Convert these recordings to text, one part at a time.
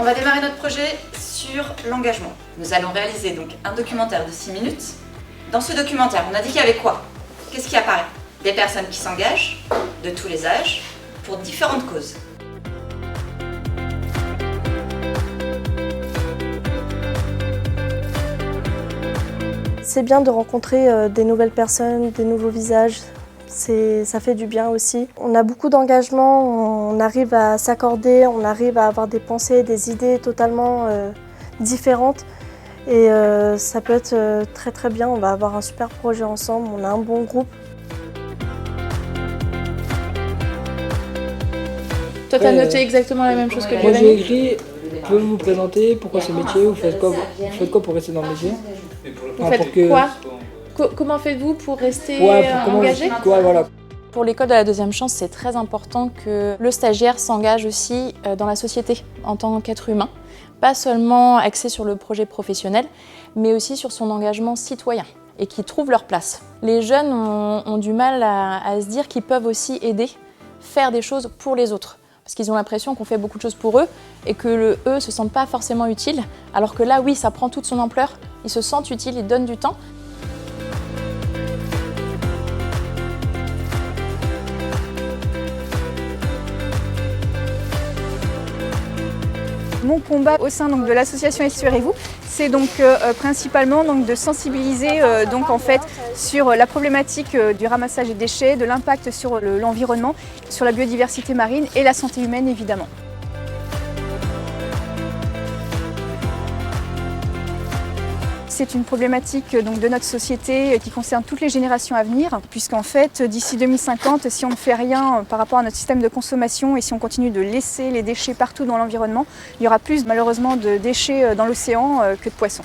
va démarrer notre projet sur l'engagement. Nous allons réaliser donc un documentaire de 6 minutes. Dans ce documentaire, on a dit qu'il y avait quoi? Qu'est-ce qui apparaît? Des personnes qui s'engagent, de tous les âges, pour différentes causes. C'est bien de rencontrer des nouvelles personnes, des nouveaux visages. Ça fait du bien aussi. On a beaucoup d'engagement, on arrive à s'accorder, on arrive à avoir des pensées, des idées totalement différentes. Et ça peut être très très bien, on va avoir un super projet ensemble, on a un bon groupe. Toi, tu as noté exactement la même chose que Moi, Giovanni? j'ai écrit, pouvez-vous vous présenter, pourquoi ce métier, vous faites quoi pour rester dans le métier? Vous faites quoi? Comment faites-vous pour rester engagé? Voilà. Pour l'école de la deuxième chance, c'est très important que le stagiaire s'engage aussi dans la société en tant qu'être humain. Pas seulement axé sur le projet professionnel, mais aussi sur son engagement citoyen et qui trouve leur place. Les jeunes ont du mal à se dire qu'ils peuvent aussi aider, faire des choses pour les autres. Parce qu'ils ont l'impression qu'on fait beaucoup de choses pour eux et que eux ne se sentent pas forcément utiles. Alors que là, oui, ça prend toute son ampleur, ils se sentent utiles, ils donnent du temps. Mon combat au sein de l'association Essurez-vous, c'est donc principalement de sensibiliser sur la problématique du ramassage des déchets, de l'impact sur l'environnement, sur la biodiversité marine et la santé humaine évidemment. C'est une problématique de notre société qui concerne toutes les générations à venir, puisqu'en fait, d'ici 2050, si on ne fait rien par rapport à notre système de consommation et si on continue de laisser les déchets partout dans l'environnement, il y aura plus malheureusement de déchets dans l'océan que de poissons.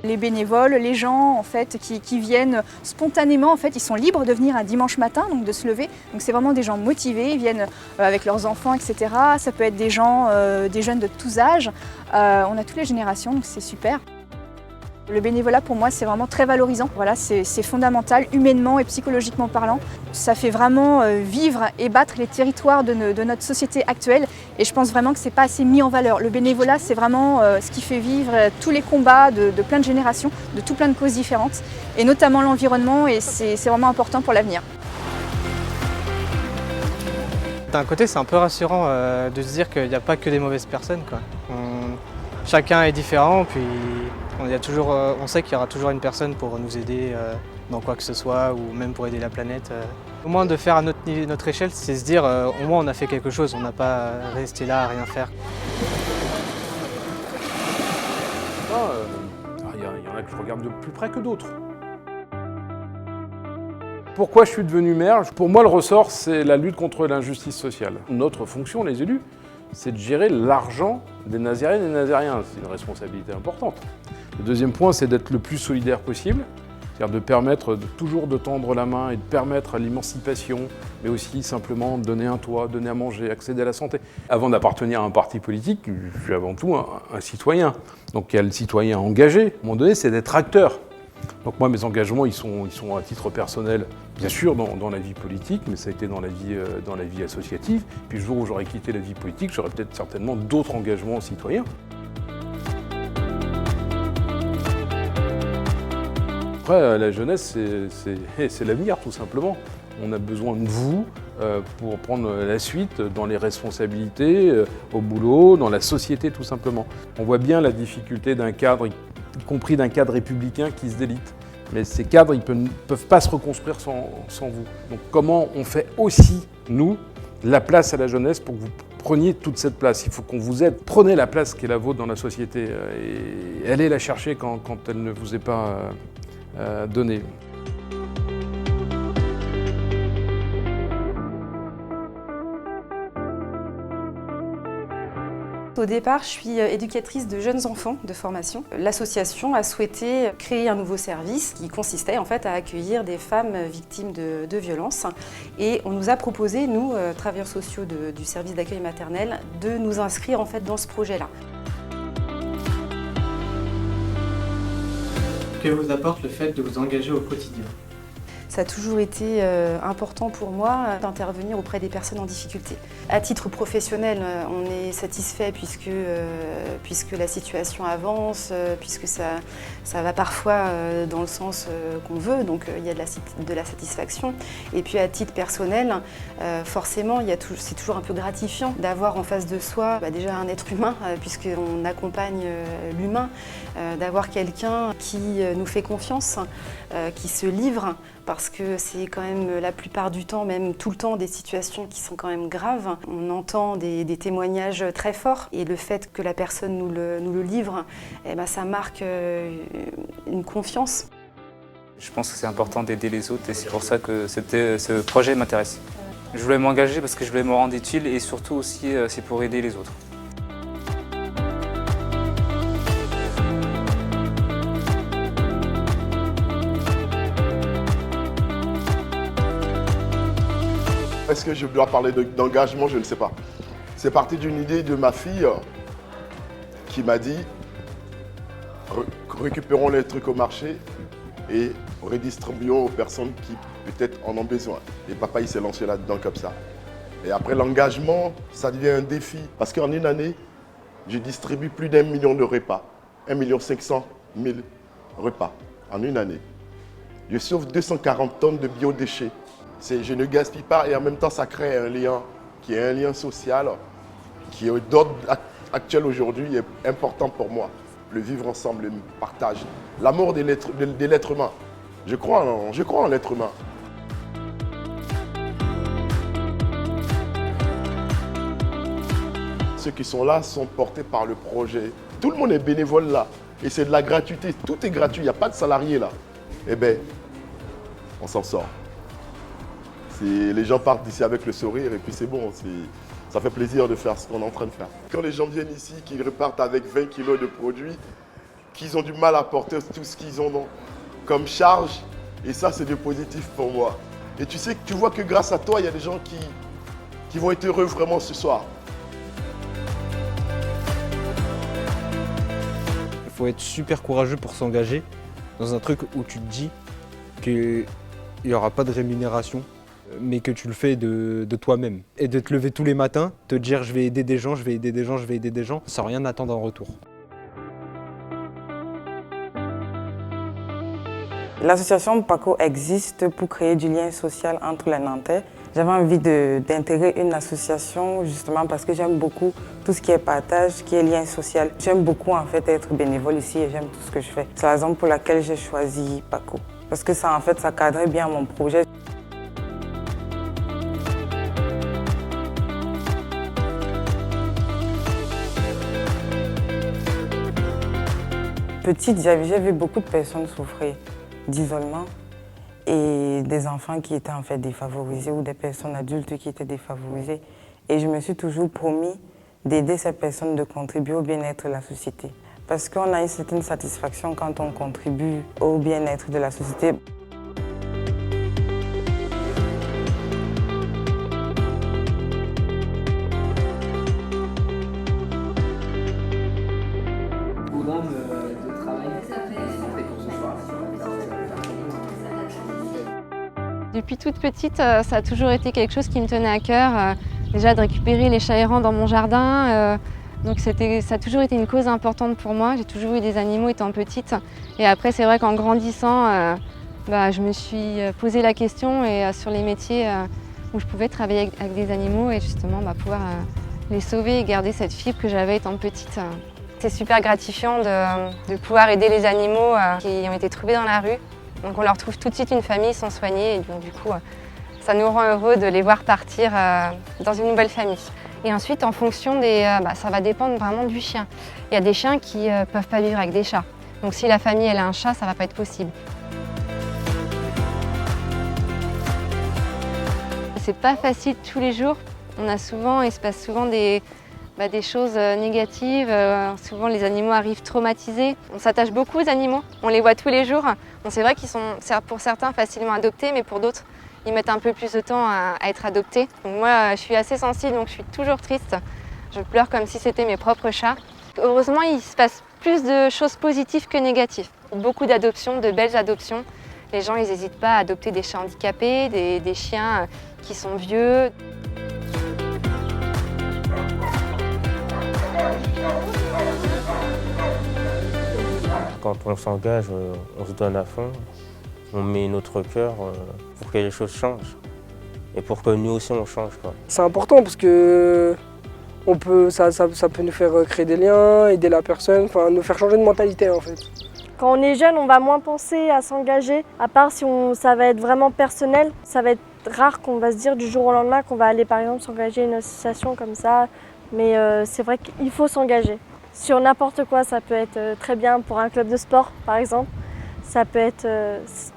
Les bénévoles, les gens qui viennent spontanément, ils sont libres de venir un dimanche matin, donc de se lever. Donc c'est vraiment des gens motivés, ils viennent avec leurs enfants, etc. Ça peut être des gens, des jeunes de tous âges. On a toutes les générations, donc c'est super. Le bénévolat pour moi c'est vraiment très valorisant. Voilà, c'est fondamental, humainement et psychologiquement parlant. Ça fait vraiment vivre et battre les territoires de notre société actuelle et je pense vraiment que c'est pas assez mis en valeur. Le bénévolat c'est vraiment ce qui fait vivre tous les combats de plein de générations, de tout plein de causes différentes et notamment l'environnement et c'est vraiment important pour l'avenir. D'un côté c'est un peu rassurant de se dire qu'il n'y a pas que des mauvaises personnes, quoi. Chacun est différent, puis on sait qu'il y aura toujours une personne pour nous aider dans quoi que ce soit, ou même pour aider la planète. Au moins de faire à notre échelle, c'est se dire au moins on a fait quelque chose, on n'a pas resté là à rien faire. Il y en a que je regarde de plus près que d'autres. Pourquoi je suis devenu maire? Pour moi, le ressort, c'est la lutte contre l'injustice sociale. Notre fonction, les élus, c'est de gérer l'argent des Nazaréennes et des Nazaréens. C'est une responsabilité importante. Le deuxième point, c'est d'être le plus solidaire possible, c'est-à-dire de permettre toujours de tendre la main et de permettre l'émancipation, mais aussi simplement donner un toit, donner à manger, accéder à la santé. Avant d'appartenir à un parti politique, je suis avant tout un citoyen. Donc il y a le citoyen engagé, à un moment donné, c'est d'être acteur. Donc moi, mes engagements, ils sont à titre personnel, bien sûr, dans la vie politique, mais ça a été dans la vie associative. Puis le jour où j'aurais quitté la vie politique, j'aurais peut-être certainement d'autres engagements citoyens. Après, la jeunesse, c'est l'avenir, tout simplement. On a besoin de vous pour prendre la suite dans les responsabilités, au boulot, dans la société, tout simplement. On voit bien la difficulté d'un cadre, y compris d'un cadre républicain qui se délite. Mais ces cadres, ils ne peuvent pas se reconstruire sans vous. Donc comment on fait aussi, nous, la place à la jeunesse pour que vous preniez toute cette place? Il faut qu'on vous aide. Prenez la place qui est la vôtre dans la société et allez la chercher quand elle ne vous est pas donnée. Au départ, je suis éducatrice de jeunes enfants de formation. L'association a souhaité créer un nouveau service qui consistait en fait à accueillir des femmes victimes de violences. Et on nous a proposé, nous, travailleurs sociaux du service d'accueil maternel, de nous inscrire en fait dans ce projet-là. Que vous apporte le fait de vous engager au quotidien? Ça a toujours été important pour moi d'intervenir auprès des personnes en difficulté. À titre professionnel, on est satisfait puisque la situation avance, puisque ça va parfois dans le sens qu'on veut, donc il y a de la satisfaction. Et puis à titre personnel, forcément, c'est toujours un peu gratifiant d'avoir en face de soi déjà un être humain, puisqu'on accompagne l'humain, d'avoir quelqu'un qui nous fait confiance, qui se livre, parce que c'est quand même la plupart du temps, même tout le temps, des situations qui sont quand même graves. On entend des témoignages très forts et le fait que la personne nous le livre, ça marque une confiance. Je pense que c'est important d'aider les autres et c'est pour ça que ce projet m'intéresse. Je voulais m'engager parce que je voulais me rendre utile et surtout aussi c'est pour aider les autres. Est-ce que je dois parler d'engagement? Je ne sais pas. C'est parti d'une idée de ma fille qui m'a dit récupérons les trucs au marché et redistribuons aux personnes qui peut-être en ont besoin. Et papa, il s'est lancé là-dedans comme ça. Et après, l'engagement, ça devient un défi. Parce qu'en une année, je distribue plus d'1 million de repas. 1 500 000 repas en une année. Je sauve 240 tonnes de biodéchets. Je ne gaspille pas et en même temps, ça crée un lien qui est un lien social qui est d'ordre actuel aujourd'hui est important pour moi. Le vivre ensemble, le partage, l'amour de l'être humain. Je crois en l'être humain. Ceux qui sont là sont portés par le projet. Tout le monde est bénévole là. Et c'est de la gratuité. Tout est gratuit. Il n'y a pas de salarié là. Eh bien, on s'en sort. Les gens partent d'ici avec le sourire et puis c'est bon. Ça fait plaisir de faire ce qu'on est en train de faire. Quand les gens viennent ici, qu'ils repartent avec 20 kilos de produits, qu'ils ont du mal à porter tout ce qu'ils ont comme charge, et ça c'est du positif pour moi. Et tu vois que grâce à toi, il y a des gens qui vont être heureux vraiment ce soir. Il faut être super courageux pour s'engager dans un truc où tu te dis qu'il n'y aura pas de rémunération, mais que tu le fais de toi-même. Et de te lever tous les matins, te dire je vais aider des gens, je vais aider des gens, je vais aider des gens, sans rien attendre en retour. L'association PACO existe pour créer du lien social entre les Nantais. J'avais envie d'intégrer une association justement parce que j'aime beaucoup tout ce qui est partage, qui est lien social. J'aime beaucoup en fait être bénévole ici et j'aime tout ce que je fais. C'est la raison pour laquelle j'ai choisi PACO. Parce que ça cadrait bien mon projet. Petite, j'ai vu beaucoup de personnes souffrir d'isolement et des enfants qui étaient en fait défavorisés ou des personnes adultes qui étaient défavorisées. Et je me suis toujours promis d'aider ces personnes, de contribuer au bien-être de la société. Parce qu'on a une certaine satisfaction quand on contribue au bien-être de la société. Depuis toute petite, ça a toujours été quelque chose qui me tenait à cœur. Déjà de récupérer les chats errants dans mon jardin. Donc ça a toujours été une cause importante pour moi. J'ai toujours eu des animaux étant petite. Et après, c'est vrai qu'en grandissant, je me suis posé la question sur les métiers où je pouvais travailler avec des animaux et justement pouvoir les sauver et garder cette fibre que j'avais étant petite. C'est super gratifiant de pouvoir aider les animaux qui ont été trouvés dans la rue. Donc on leur trouve tout de suite une famille, ils sont soignés et donc du coup ça nous rend heureux de les voir partir dans une nouvelle famille. Et ensuite en fonction ça va dépendre vraiment du chien. Il y a des chiens qui ne peuvent pas vivre avec des chats. Donc si la famille elle a un chat, ça ne va pas être possible. C'est pas facile tous les jours. Il se passe souvent des choses négatives. Souvent les animaux arrivent traumatisés. On s'attache beaucoup aux animaux, on les voit tous les jours. C'est vrai qu'ils sont pour certains facilement adoptés, mais pour d'autres, ils mettent un peu plus de temps à être adoptés. Donc moi, je suis assez sensible, donc je suis toujours triste. Je pleure comme si c'était mes propres chats. Heureusement, il se passe plus de choses positives que négatives. Beaucoup d'adoptions, de belles adoptions. Les gens, ils n'hésitent pas à adopter des chats handicapés, des chiens qui sont vieux. Quand on s'engage, on se donne à fond, on met notre cœur pour que les choses changent et pour que nous aussi on change. C'est important parce que ça peut nous faire créer des liens, aider la personne, enfin nous faire changer de mentalité en fait. Quand on est jeune, on va moins penser à s'engager, à part si ça va être vraiment personnel. Ça va être rare qu'on va se dire du jour au lendemain qu'on va aller par exemple s'engager à une association comme ça, mais c'est vrai qu'il faut s'engager. Sur n'importe quoi, ça peut être très bien pour un club de sport par exemple. Ça peut être,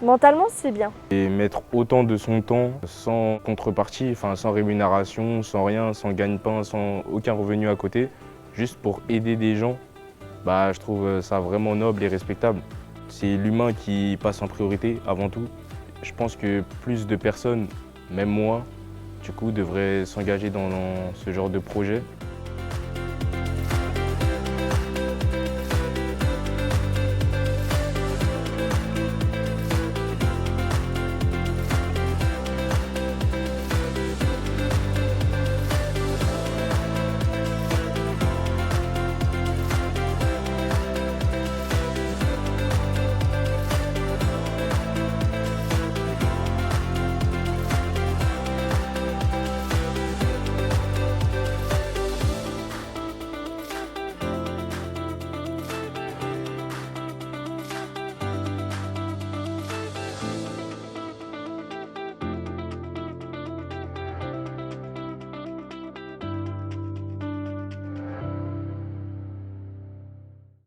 mentalement c'est bien. Et mettre autant de son temps sans contrepartie, enfin sans rémunération, sans rien, sans gagne-pain, sans aucun revenu à côté, juste pour aider des gens, bah, je trouve ça vraiment noble et respectable. C'est l'humain qui passe en priorité avant tout. Je pense que plus de personnes, même moi, du coup, devraient s'engager dans ce genre de projet.